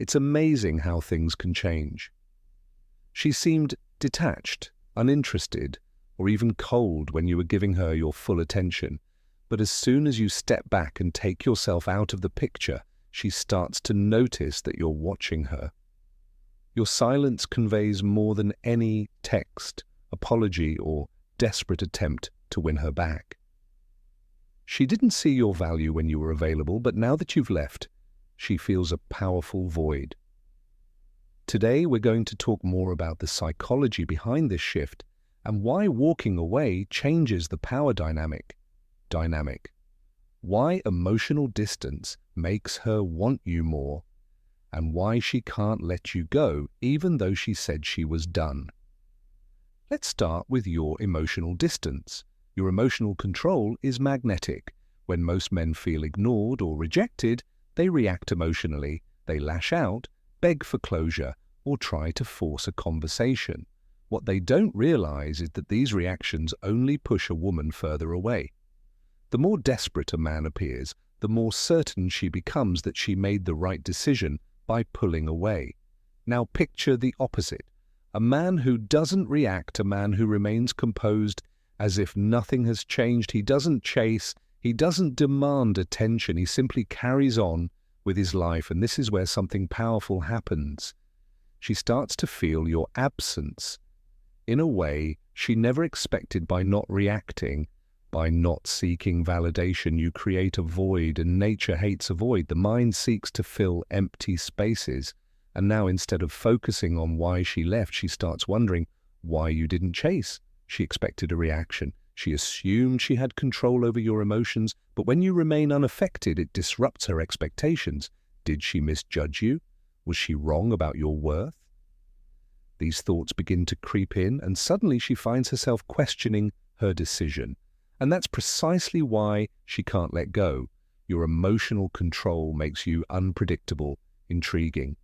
It's amazing how things can change. She seemed detached, uninterested, or even cold when you were giving her your full attention. But as soon as you step back and take yourself out of the picture, she starts to notice that you're watching her. Your silence conveys more than any text, apology, or desperate attempt to win her back. She didn't see your value when you were available, but now that you've left, she feels a powerful void. Today, we're going to talk more about the psychology behind this shift and why walking away changes the power dynamic. Why emotional distance makes her want you more, and why she can't let you go even though she said she was done. Let's start with your emotional distance. Your emotional control is magnetic. When most men feel ignored or rejected, they react emotionally. They lash out, beg for closure, or try to force a conversation. What they don't realize is that these reactions only push a woman further away. The more desperate a man appears, the more certain she becomes that she made the right decision by pulling away. Now picture the opposite. A man who doesn't react, a man who remains composed as if nothing has changed. He doesn't chase, he doesn't demand attention, he simply carries on with his life, and this is where something powerful happens. She starts to feel your absence in a way she never expected. By not reacting, by not seeking validation, you create a void, and nature hates a void. The mind seeks to fill empty spaces, and now instead of focusing on why she left, she starts wondering why you didn't chase. She expected a reaction. She assumed she had control over your emotions, but when you remain unaffected, it disrupts her expectations. Did she misjudge you? Was she wrong about your worth? These thoughts begin to creep in, and suddenly she finds herself questioning her decision. And that's precisely why she can't let go. Your emotional control makes you unpredictable, intriguing.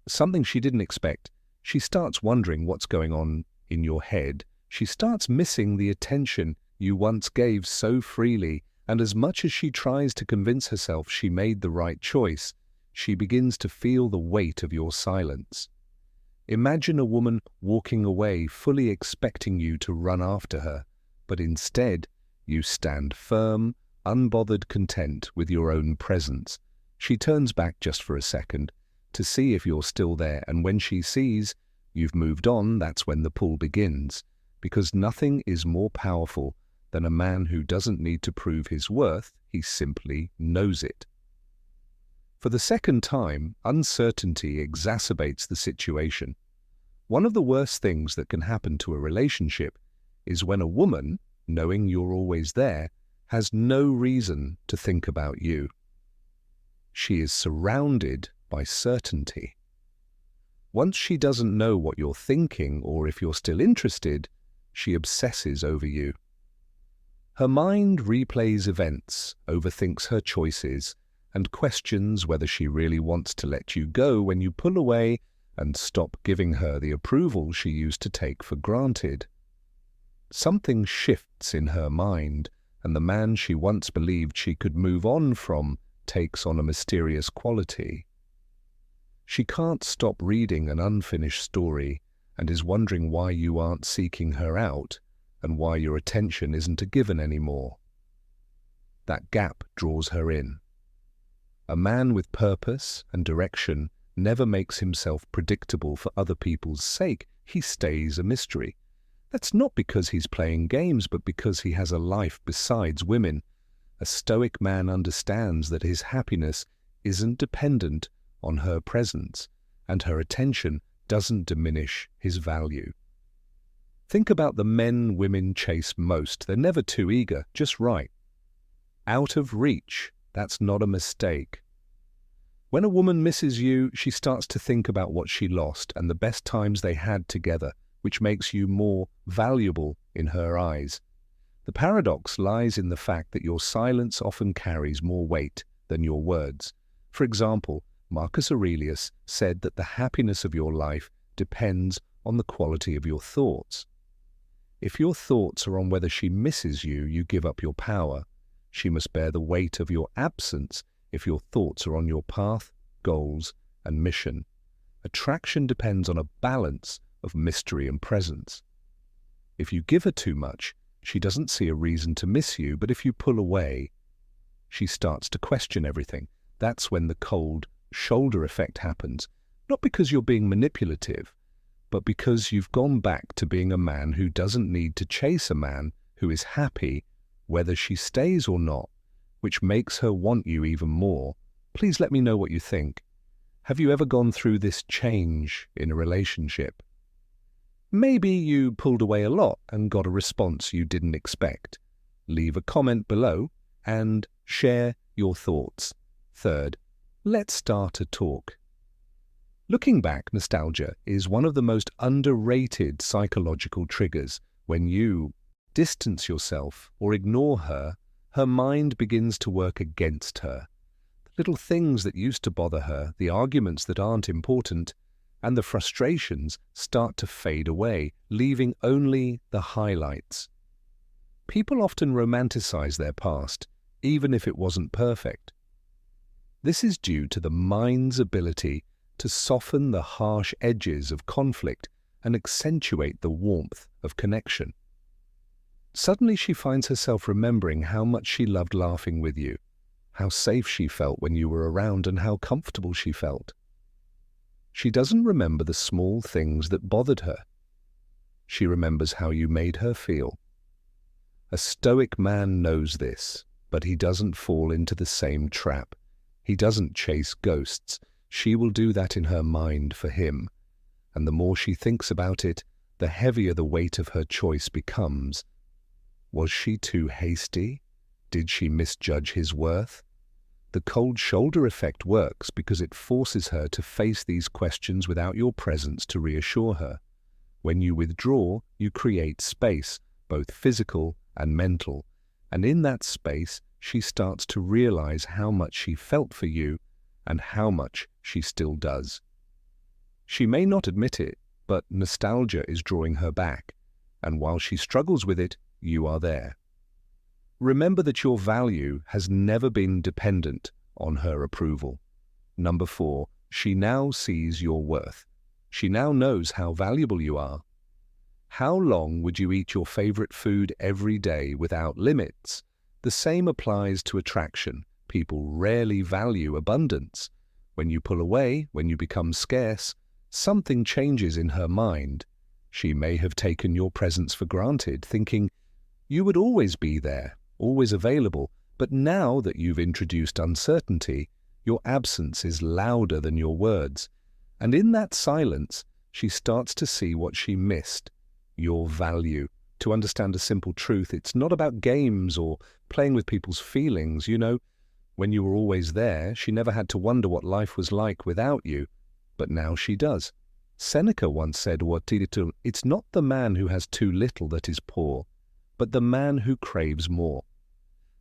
Something she didn't expect. She starts wondering what's going on in your head. She starts missing the attention you once gave so freely, and as much as she tries to convince herself she made the right choice, she begins to feel the weight of your silence. Imagine a woman walking away fully expecting you to run after her, but instead you stand firm, unbothered, content with your own presence. She turns back just for a second to see if you're still there, and when she sees you've moved on, that's when the pull begins, because nothing is more powerful than a man who doesn't need to prove his worth, he simply knows it. For the second time, uncertainty exacerbates the situation. One of the worst things that can happen to a relationship is when a woman, knowing you're always there, has no reason to think about you. She is surrounded by certainty. Once she doesn't know what you're thinking or if you're still interested, she obsesses over you. Her mind replays events, overthinks her choices, and questions whether she really wants to let you go when you pull away and stop giving her the approval she used to take for granted. Something shifts in her mind, and the man she once believed she could move on from takes on a mysterious quality. She can't stop reading an unfinished story and is wondering why you aren't seeking her out and why your attention isn't a given anymore. That gap draws her in. A man with purpose and direction never makes himself predictable for other people's sake. He stays a mystery. That's not because he's playing games, but because he has a life besides women. A Stoic man understands that his happiness isn't dependent on her presence, and her attention doesn't diminish his value. Think about the men women chase most. They're never too eager, just right. Out of reach. That's not a mistake. When a woman misses you, she starts to think about what she lost and the best times they had together, which makes you more valuable in her eyes. The paradox lies in the fact that your silence often carries more weight than your words. For example, Marcus Aurelius said that the happiness of your life depends on the quality of your thoughts. If your thoughts are on whether she misses you, you give up your power. She must bear the weight of your absence if your thoughts are on your path, goals, and mission. Attraction depends on a balance of mystery and presence. If you give her too much, she doesn't see a reason to miss you, but if you pull away, she starts to question everything. That's when the cold shoulder effect happens, not because you're being manipulative, but because you've gone back to being a man who doesn't need to chase a man who is happy whether she stays or not, which makes her want you even more. Please let me know what you think. Have you ever gone through this change in a relationship? Maybe you pulled away a lot and got a response you didn't expect. Leave a comment below and share your thoughts. Third, let's start a talk. Looking back, nostalgia is one of the most underrated psychological triggers. When you distance yourself or ignore her, her mind begins to work against her. The little things that used to bother her, the arguments that aren't important, and the frustrations start to fade away, leaving only the highlights. People often romanticize their past, even if it wasn't perfect. This is due to the mind's ability to soften the harsh edges of conflict and accentuate the warmth of connection. Suddenly she finds herself remembering how much she loved laughing with you, how safe she felt when you were around, and how comfortable she felt. She doesn't remember the small things that bothered her. She remembers how you made her feel. A stoic man knows this, but he doesn't fall into the same trap. He doesn't chase ghosts. She will do that in her mind for him. And the more she thinks about it, the heavier the weight of her choice becomes. Was she too hasty? Did she misjudge his worth? The cold shoulder effect works because it forces her to face these questions without your presence to reassure her. When you withdraw, you create space, both physical and mental, and in that space, she starts to realize how much she felt for you and how much she still does. She may not admit it, but nostalgia is drawing her back, and while she struggles with it, you are there. Remember that your value has never been dependent on her approval. Number 4, she now sees your worth. She now knows how valuable you are. How long would you eat your favorite food every day without limits? The same applies to attraction. People rarely value abundance. When you pull away, when you become scarce, something changes in her mind. She may have taken your presence for granted, thinking you would always be there, always available, but now that you've introduced uncertainty, your absence is louder than your words. And in that silence, she starts to see what she missed, your value. To understand a simple truth, it's not about games or playing with people's feelings. You know, when you were always there, she never had to wonder what life was like without you, but now she does. Seneca once said, "It's not the man who has too little that is poor, but the man who craves more."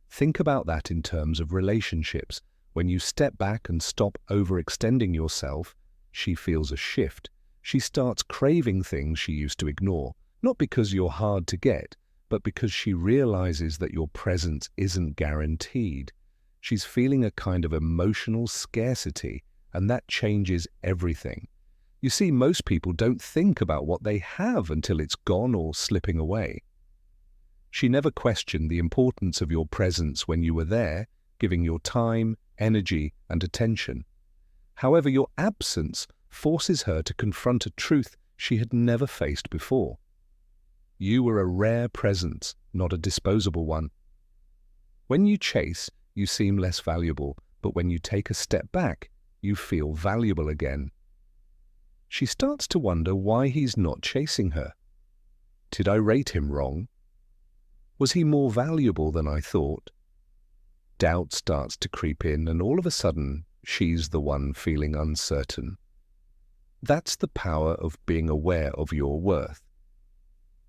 Think about that in terms of relationships. When you step back and stop overextending yourself, she feels a shift. She starts craving things she used to ignore, not because you're hard to get, but because she realizes that your presence isn't guaranteed. She's feeling a kind of emotional scarcity, and that changes everything. You see, most people don't think about what they have until it's gone or slipping away. She never questioned the importance of your presence when you were there, giving your time, energy, and attention. However, your absence forces her to confront a truth she had never faced before. You were a rare presence, not a disposable one. When you chase, you seem less valuable, but when you take a step back, you feel valuable again. She starts to wonder why he's not chasing her. Did I rate him wrong? Was he more valuable than I thought? Doubt starts to creep in, and all of a sudden, she's the one feeling uncertain. That's the power of being aware of your worth.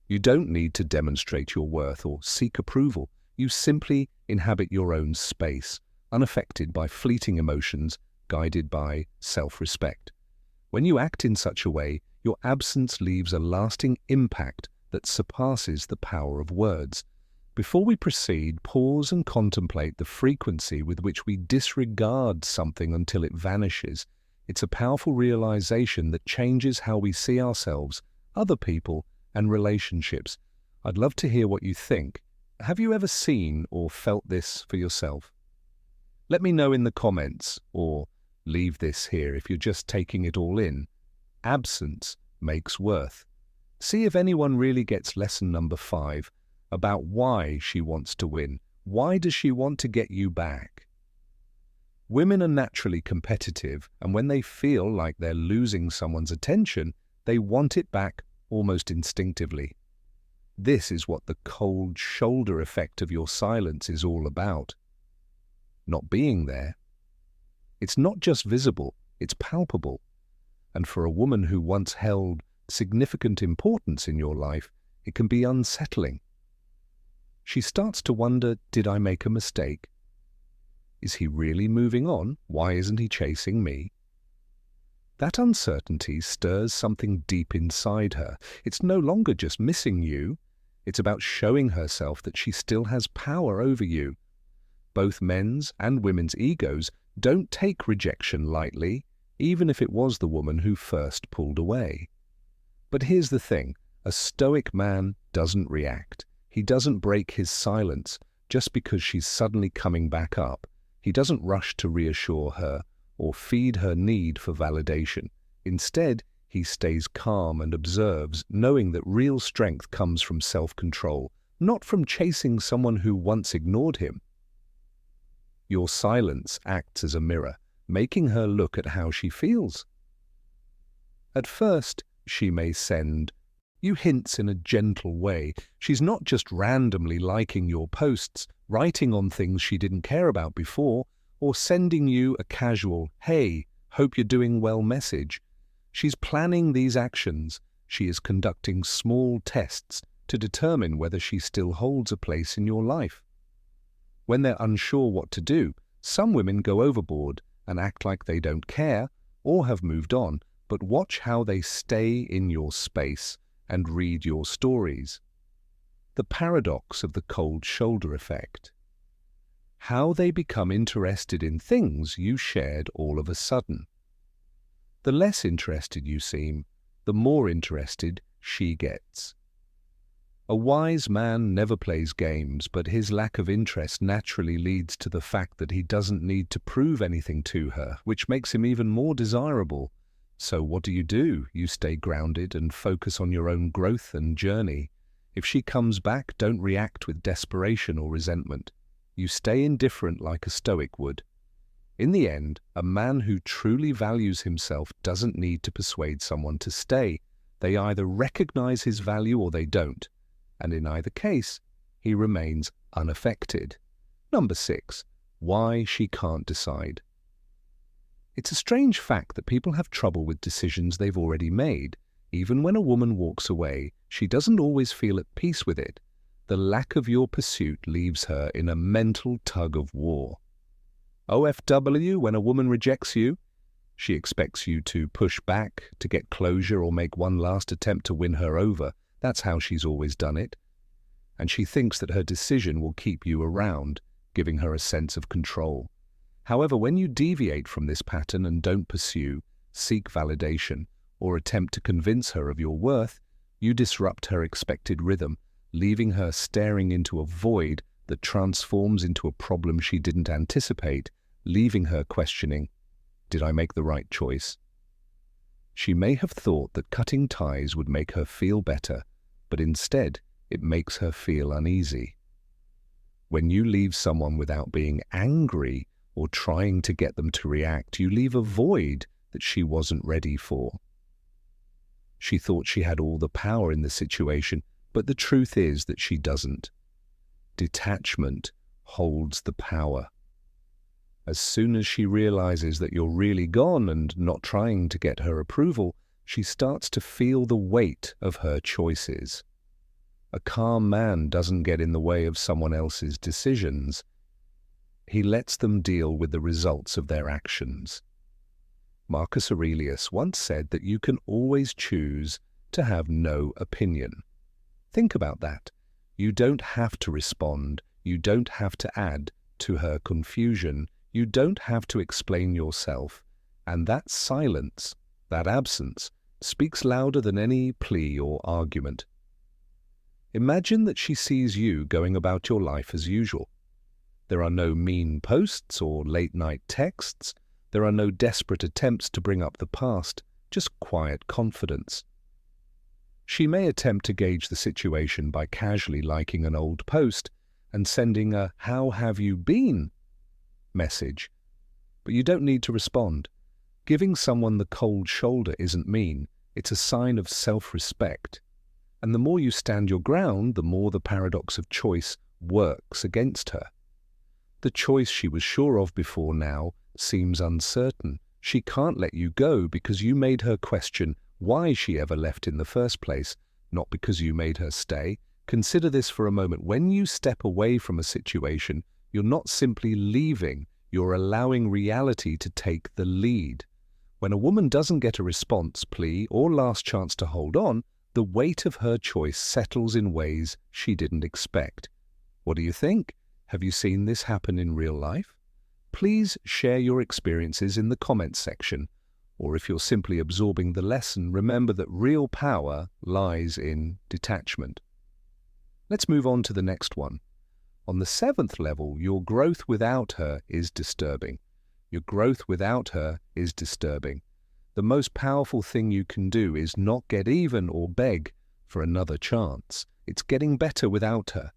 You don't need to demonstrate your worth or seek approval. You simply inhabit your own space, unaffected by fleeting emotions, guided by self-respect. When you act in such a way, your absence leaves a lasting impact that surpasses the power of words. Before we proceed, pause and contemplate the frequency with which we disregard something until it vanishes. It's a powerful realization that changes how we see ourselves, other people, and relationships. I'd love to hear what you think. Have you ever seen or felt this for yourself? Let me know in the comments, or leave this here if you're just taking it all in. Absence makes worth. See if anyone really gets lesson number 5 about why she wants to win. Why does she want to get you back? Women are naturally competitive, and when they feel like they're losing someone's attention, they want it back almost instinctively. This is what the cold shoulder effect of your silence is all about. Not being there. It's not just visible, it's palpable. And for a woman who once held significant importance in your life, it can be unsettling. She starts to wonder, did I make a mistake? Is he really moving on? Why isn't he chasing me? That uncertainty stirs something deep inside her. It's no longer just missing you. It's about showing herself that she still has power over you. Both men's and women's egos don't take rejection lightly, even if it was the woman who first pulled away. But here's the thing, a stoic man doesn't react. He doesn't break his silence just because she's suddenly coming back up. He doesn't rush to reassure her or feed her need for validation. Instead, he stays calm and observes, knowing that real strength comes from self-control, not from chasing someone who once ignored him. Your silence acts as a mirror, making her look at how she feels. At first, she may send you hints in a gentle way. She's not just randomly liking your posts, writing on things she didn't care about before, or sending you a casual, "Hey, hope you're doing well" message. She's planning these actions. She is conducting small tests to determine whether she still holds a place in your life. When they're unsure what to do, some women go overboard and act like they don't care or have moved on, but watch how they stay in your space and read your stories. The paradox of the cold shoulder effect. How they become interested in things you shared all of a sudden. The less interested you seem, the more interested she gets. A wise man never plays games, but his lack of interest naturally leads to the fact that he doesn't need to prove anything to her, which makes him even more desirable. So what do? You stay grounded and focus on your own growth and journey. If she comes back, don't react with desperation or resentment. You stay indifferent like a Stoic would. In the end, a man who truly values himself doesn't need to persuade someone to stay. They either recognize his value or they don't. And in either case, he remains unaffected. Number 6. Why she can't decide. It's a strange fact that people have trouble with decisions they've already made. Even when a woman walks away, she doesn't always feel at peace with it. The lack of your pursuit leaves her in a mental tug of war. OFW, when a woman rejects you, she expects you to push back, to get closure, or make one last attempt to win her over. That's how she's always done it. And she thinks that her decision will keep you around, giving her a sense of control. However, when you deviate from this pattern and don't pursue, seek validation, or attempt to convince her of your worth, you disrupt her expected rhythm, leaving her staring into a void that transforms into a problem she didn't anticipate, leaving her questioning, did I make the right choice? She may have thought that cutting ties would make her feel better, but instead it makes her feel uneasy. When you leave someone without being angry or trying to get them to react, you leave a void that she wasn't ready for. She thought she had all the power in the situation, but the truth is that she doesn't. Detachment holds the power. As soon as she realizes that you're really gone and not trying to get her approval, she starts to feel the weight of her choices. A calm man doesn't get in the way of someone else's decisions. He lets them deal with the results of their actions. Marcus Aurelius once said that you can always choose to have no opinion. Think about that. You don't have to respond. You don't have to add to her confusion. You don't have to explain yourself. And that silence, that absence, speaks louder than any plea or argument. Imagine that she sees you going about your life as usual. There are no mean posts or late-night texts. There are no desperate attempts to bring up the past, just quiet confidence. She may attempt to gauge the situation by casually liking an old post and sending a "How have you been?" message. But you don't need to respond. Giving someone the cold shoulder isn't mean, it's a sign of self-respect. And the more you stand your ground, the more the paradox of choice works against her. The choice she was sure of before now seems uncertain. She can't let you go because you made her question why she ever left in the first place, not because you made her stay. Consider this for a moment. When you step away from a situation, you're not simply leaving, you're allowing reality to take the lead. When a woman doesn't get a response, plea, or last chance to hold on, the weight of her choice settles in ways she didn't expect. What do you think? Have you seen this happen in real life? Please share your experiences in the comments section. Or if you're simply absorbing the lesson, remember that real power lies in detachment. Let's move on to the next one. On the 7th level, your growth without her is disturbing. Your growth without her is disturbing. The most powerful thing you can do is not get even or beg for another chance. It's getting better without her.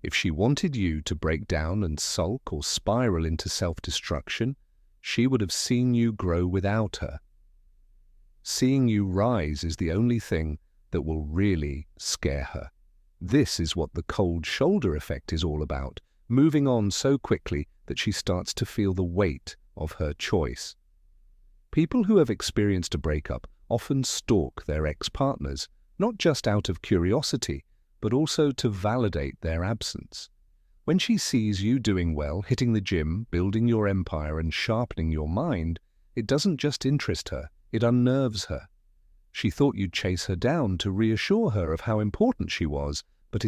If she wanted you to break down and sulk or spiral into self-destruction, she would have seen you grow without her. Seeing you rise is the only thing that will really scare her. This is what the cold shoulder effect is all about, moving on so quickly that she starts to feel the weight of her choice. People who have experienced a breakup often stalk their ex-partners, not just out of curiosity, but also to validate their absence. When she sees you doing well, hitting the gym, building your empire and sharpening your mind, it doesn't just interest her, it unnerves her. She thought you'd chase her down to reassure her of how important she was, but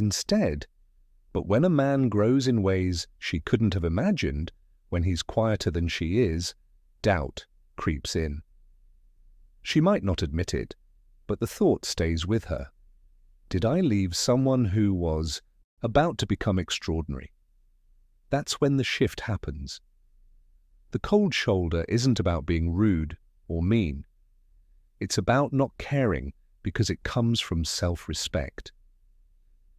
when a man grows in ways she couldn't have imagined, when he's quieter than she is, doubt creeps in. She might not admit it, but the thought stays with her. Did I leave someone who was about to become extraordinary? That's when the shift happens. The cold shoulder isn't about being rude or mean. It's about not caring because it comes from self-respect.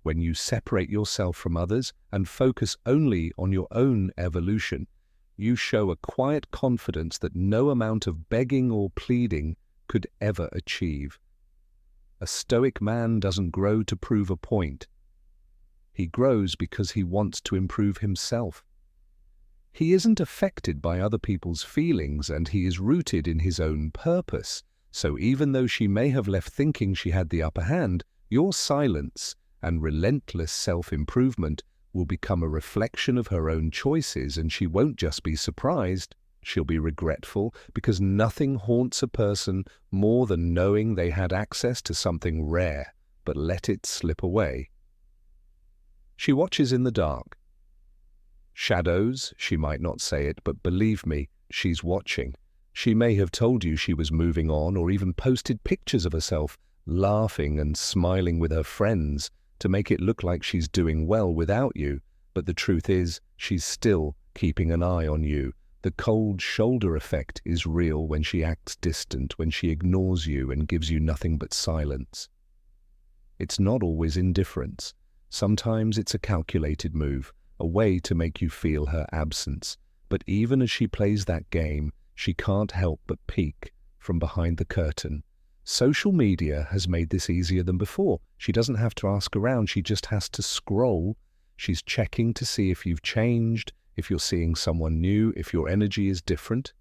When you separate yourself from others and focus only on your own evolution, you show a quiet confidence that no amount of begging or pleading could ever achieve. A stoic man doesn't grow to prove a point. He grows because he wants to improve himself. He isn't affected by other people's feelings, and he is rooted in his own purpose. So even though she may have left thinking she had the upper hand, your silence and relentless self-improvement will become a reflection of her own choices, and she won't just be surprised, she'll be regretful, because nothing haunts a person more than knowing they had access to something rare, but let it slip away. She watches in the dark. Shadows, she might not say it, but believe me, she's watching. She may have told you she was moving on, or even posted pictures of herself laughing and smiling with her friends to make it look like she's doing well without you, but the truth is, she's still keeping an eye on you. The cold shoulder effect is real when she acts distant, when she ignores you and gives you nothing but silence. It's not always indifference. Sometimes it's a calculated move, a way to make you feel her absence. But even as she plays that game, she can't help but peek from behind the curtain. Social media has made this easier than before. She doesn't have to ask around, she just has to scroll. She's checking to see if you've changed, if you're seeing someone new, if your energy is different.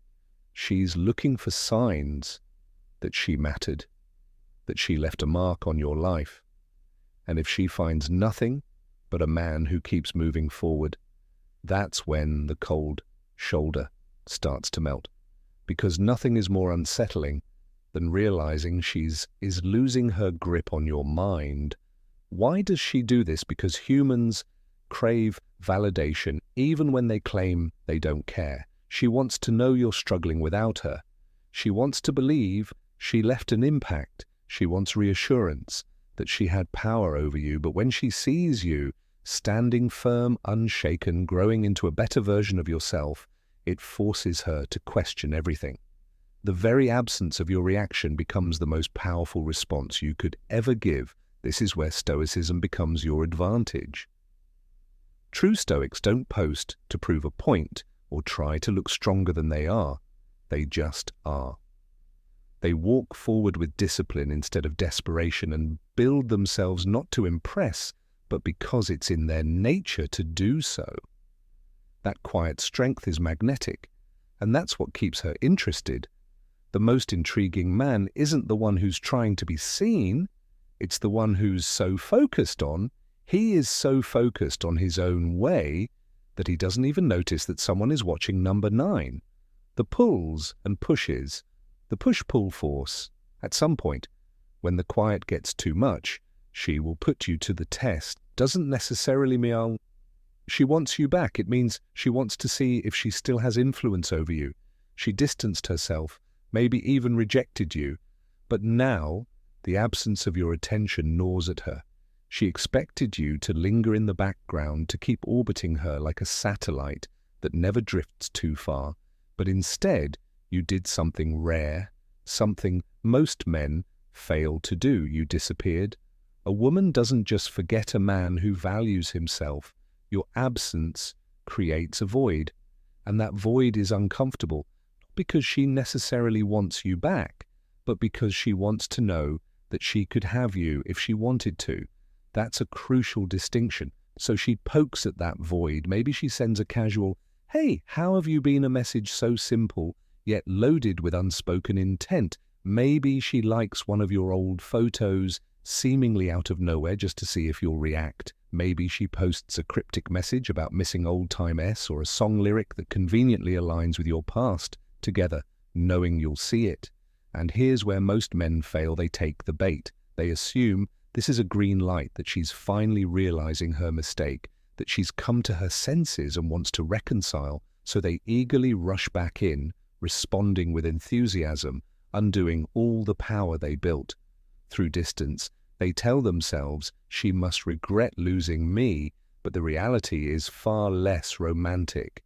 She's looking for signs that she mattered, that she left a mark on your life. And if she finds nothing but a man who keeps moving forward, that's when the cold shoulder starts to melt. Because nothing is more unsettling than realizing she's losing her grip on your mind. Why does she do this? Because humans crave validation even when they claim they don't care. She wants to know you're struggling without her. She wants to believe she left an impact. She wants reassurance that she had power over you. But when she sees you standing firm, unshaken, growing into a better version of yourself, it forces her to question everything. The very absence of your reaction becomes the most powerful response you could ever give. This is where Stoicism becomes your advantage. True Stoics don't post to prove a point or try to look stronger than they are. They just are. They walk forward with discipline instead of desperation and build themselves not to impress, but because it's in their nature to do so. That quiet strength is magnetic, and that's what keeps her interested. The most intriguing man isn't the one who's trying to be seen, it's the one who's so focused on, he is so focused on his own way that he doesn't even notice that someone is watching number 9. The pulls and pushes, the push-pull force. At some point, when the quiet gets too much, she will put you to the test. Doesn't necessarily mean she wants you back. It means she wants to see if she still has influence over you. She distanced herself, maybe even rejected you, but now the absence of your attention gnaws at her. She expected you to linger in the background, to keep orbiting her like a satellite that never drifts too far, but instead you did something rare, something most men fail to do. You disappeared. A woman doesn't just forget a man who values himself. Your absence creates a void, and that void is uncomfortable, not because she necessarily wants you back, but because she wants to know that she could have you if she wanted to. That's a crucial distinction. So she pokes at that void. Maybe she sends a casual, "Hey, how have you been?" a message so simple, yet loaded with unspoken intent. Maybe she likes one of your old photos, seemingly out of nowhere, just to see if you'll react. Maybe she posts a cryptic message about missing old-time S or a song lyric that conveniently aligns with your past, together, knowing you'll see it. And here's where most men fail. They take the bait. They assume this is a green light, that she's finally realizing her mistake, that she's come to her senses and wants to reconcile, so they eagerly rush back in, responding with enthusiasm, undoing all the power they built. Through distance, they tell themselves, she must regret losing me, but the reality is far less romantic.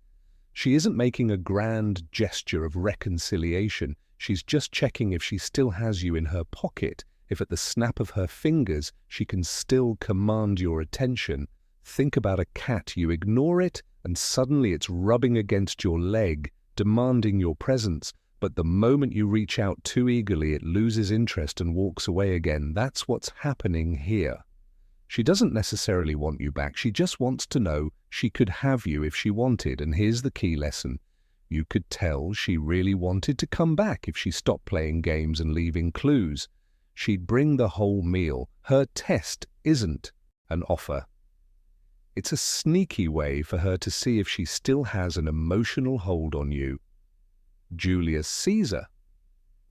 She isn't making a grand gesture of reconciliation. She's just checking if she still has you in her pocket, if at the snap of her fingers she can still command your attention. Think about a cat. You ignore it, and suddenly it's rubbing against your leg, demanding your presence. But the moment you reach out too eagerly, it loses interest and walks away again. That's what's happening here. She doesn't necessarily want you back. She just wants to know she could have you if she wanted. And here's the key lesson. You could tell she really wanted to come back if she stopped playing games and leaving clues. She'd bring the whole meal. Her test isn't an offer. It's a sneaky way for her to see if she still has an emotional hold on you. Julius Caesar.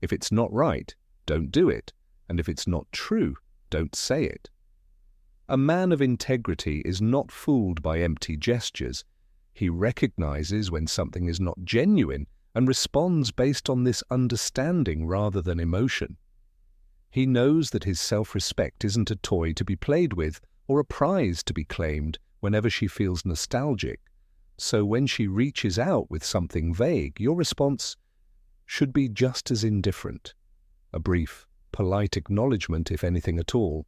If it's not right, don't do it. And if it's not true, don't say it. A man of integrity is not fooled by empty gestures. He recognizes when something is not genuine and responds based on this understanding rather than emotion. He knows that his self-respect isn't a toy to be played with or a prize to be claimed whenever she feels nostalgic. So when she reaches out with something vague, your response should be just as indifferent. A brief, polite acknowledgement, if anything at all.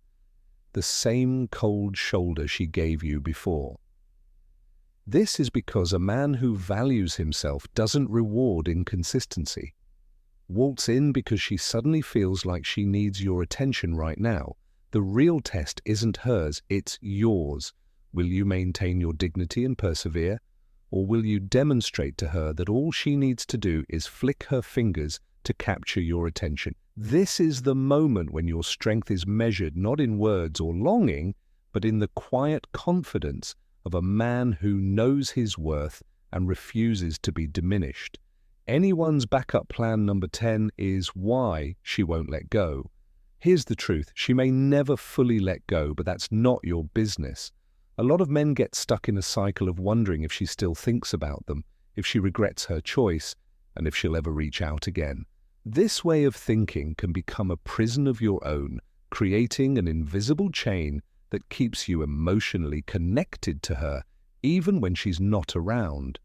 The same cold shoulder she gave you before. This is because a man who values himself doesn't reward inconsistency. Waltz in because she suddenly feels like she needs your attention right now. The real test isn't hers, it's yours. Will you maintain your dignity and persevere? Or will you demonstrate to her that all she needs to do is flick her fingers to capture your attention? This is the moment when your strength is measured not in words or longing, but in the quiet confidence of a man who knows his worth and refuses to be diminished. Anyone's backup plan number 10 is why she won't let go. Here's the truth. She may never fully let go, but that's not your business. A lot of men get stuck in a cycle of wondering if she still thinks about them, if she regrets her choice, and if she'll ever reach out again. This way of thinking can become a prison of your own, creating an invisible chain that keeps you emotionally connected to her, even when she's not around.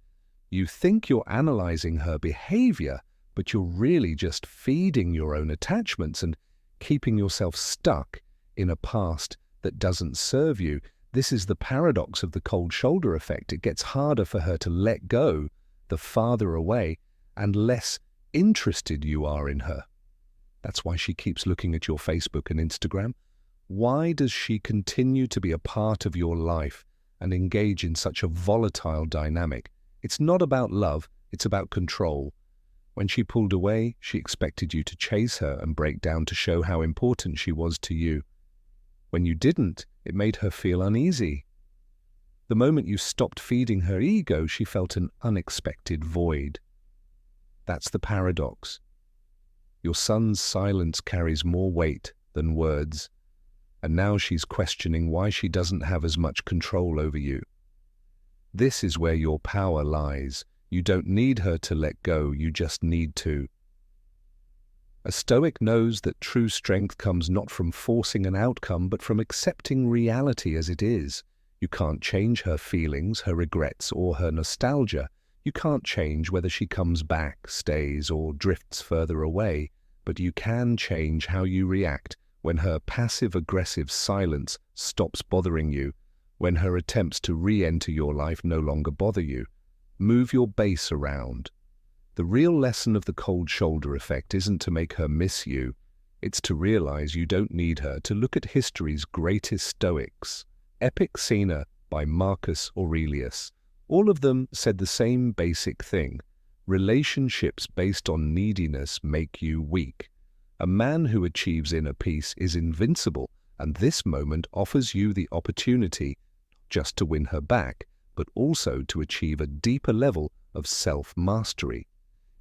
You think you're analyzing her behavior, but you're really just feeding your own attachments and keeping yourself stuck in a past that doesn't serve you. This is the paradox of the cold shoulder effect. It gets harder for her to let go the farther away and less interested you are in her. That's why she keeps looking at your Facebook and Instagram. Why does she continue to be a part of your life and engage in such a volatile dynamic? It's not about love, it's about control. When she pulled away, she expected you to chase her and break down to show how important she was to you. When you didn't, it made her feel uneasy. The moment you stopped feeding her ego, she felt an unexpected void. That's the paradox. Your son's silence carries more weight than words, and now she's questioning why she doesn't have as much control over you. This is where your power lies. You don't need her to let go, you just need to. A Stoic knows that true strength comes not from forcing an outcome, but from accepting reality as it is. You can't change her feelings, her regrets, or her nostalgia. You can't change whether she comes back, stays, or drifts further away, but you can change how you react when her passive-aggressive silence stops bothering you, when her attempts to re-enter your life no longer bother you. Move your base around. The real lesson of the cold shoulder effect isn't to make her miss you, it's to realize you don't need her. To look at history's greatest Stoics, Epic Cena by Marcus Aurelius. All of them said the same basic thing. Relationships based on neediness make you weak. A man who achieves inner peace is invincible, and this moment offers you the opportunity just to win her back, but also to achieve a deeper level of self-mastery.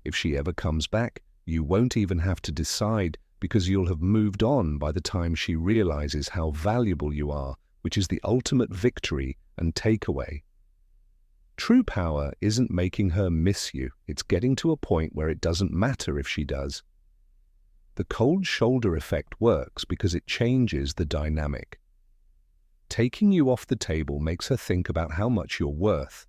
If she ever comes back, you won't even have to decide, because you'll have moved on by the time she realizes how valuable you are, which is the ultimate victory and takeaway. True power isn't making her miss you, it's getting to a point where it doesn't matter if she does. The cold shoulder effect works because it changes the dynamic. Taking you off the table makes her think about how much you're worth.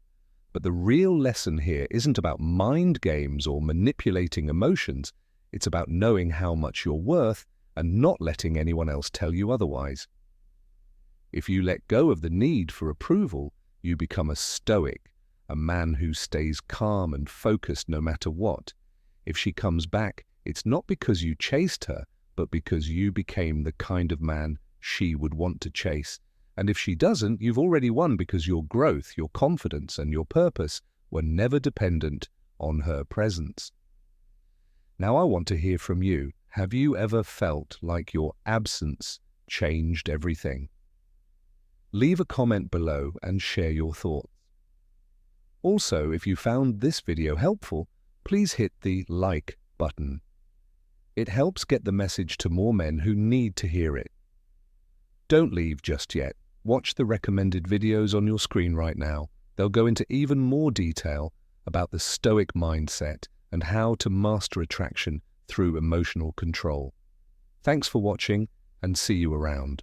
But the real lesson here isn't about mind games or manipulating emotions. It's about knowing how much you're worth and not letting anyone else tell you otherwise. If you let go of the need for approval, you become a Stoic, a man who stays calm and focused no matter what. If she comes back, it's not because you chased her, but because you became the kind of man she would want to chase. And if she doesn't, you've already won, because your growth, your confidence, and your purpose were never dependent on her presence. Now I want to hear from you. Have you ever felt like your absence changed everything? Leave a comment below and share your thoughts. Also, if you found this video helpful, please hit the like button. It helps get the message to more men who need to hear it. Don't leave just yet. Watch the recommended videos on your screen right now. They'll go into even more detail about the Stoic mindset and how to master attraction through emotional control. Thanks for watching, and see you around.